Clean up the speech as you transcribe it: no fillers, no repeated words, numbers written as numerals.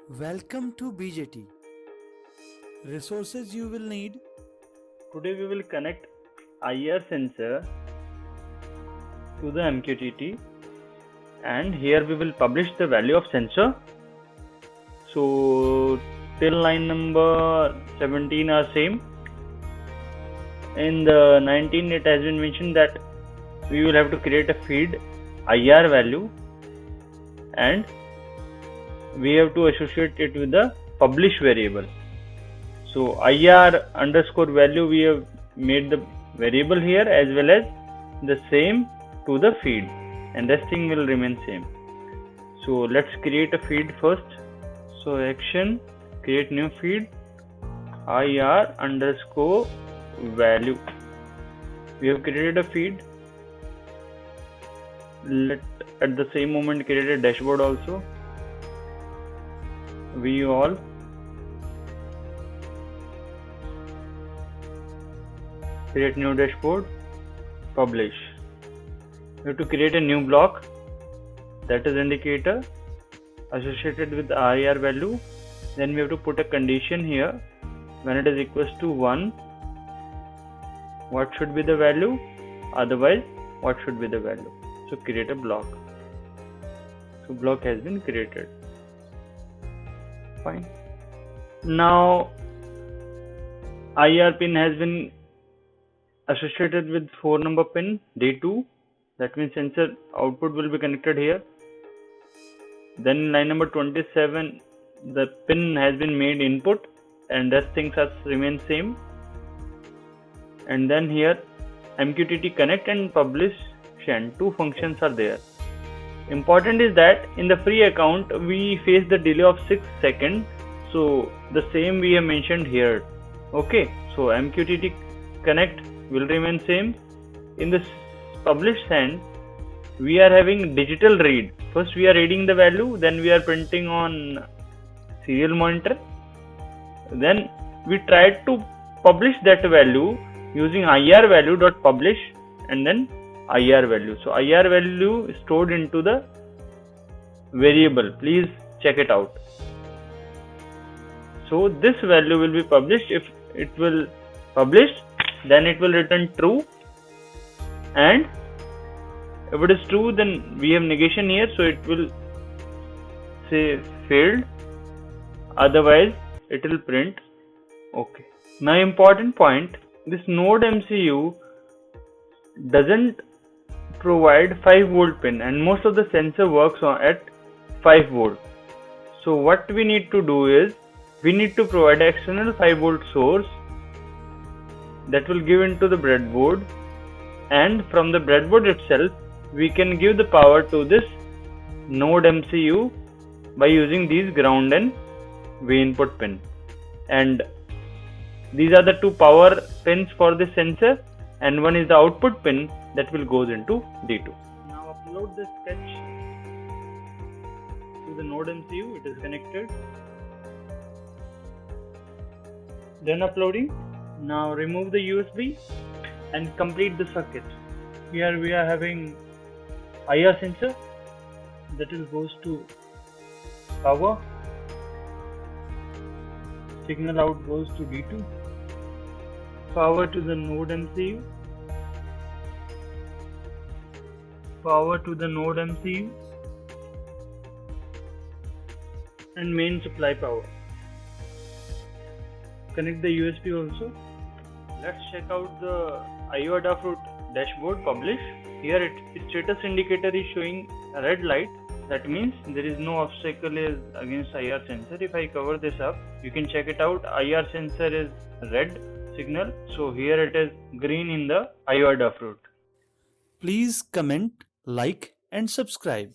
Welcome to BJT. Resources you will need. Today we will connect IR sensor to the MQTT, and here we will publish the value of sensor. So till line number 17 are same. In the 19 it has been mentioned that we will have to create a feed IR value and we have to associate it with the publish variable. So IR underscore value, we have made the variable here as well as the same to the feed, and this thing will remain same. So let's create a feed first. So action, create new feed IR underscore value. We have created a feed. Let at the same moment create a dashboard also. We all create new dashboard, publish. We have to create a new block, that is indicator associated with the IR value. Then we have to put a condition here. When it is equals to 1, what should be the value? Otherwise, what should be the value? So create a block. So block has been created. Fine. Now IR pin has been associated with 4 number pin D2. That means sensor output will be connected here. Then in line number 27, the pin has been made input, and thus things has remain same. And then here MQTT connect and publish-tion, two functions are there. Important is that in the free account we face the delay of 6 seconds, so the same we have mentioned here. Okay, so MQTT connect will remain same. In this publish-send, we are having digital read. First we are reading the value, then we are printing on serial monitor. Then we try to publish that value using IR value dot publish and then IR value. So IR value is stored into the variable. Please check it out. So this value will be published. If it will publish, then it will return true, and if it is true, then we have negation here, so it will say failed. Otherwise it will print okay. Now important point, this NodeMCU doesn't provide 5 volt pin, and most of the sensor works at 5 volt. So what we need to do is we need to provide an external 5 volt source that will give into the breadboard, and from the breadboard itself we can give the power to this NodeMCU by using these ground and V input pin. And these are the two power pins for the sensor, and one is the output pin that will goes into D2. Now upload the sketch to the NodeMCU. It is connected. Then uploading. Now remove the USB and complete the circuit. Here we are having IR sensor that will goes to power. Signal out goes to D2. Power to the NodeMCU. Power to the NodeMCU. And main supply power. Connect the USB also. Let's check out the IO AdaFruit dashboard publish. Here its status indicator is showing a red light. That means there is no obstacle is against IR sensor. If I cover this up, you can check it out. IR sensor is red signal. So here it is green in the IO AdaFruit. Please comment, like, and subscribe.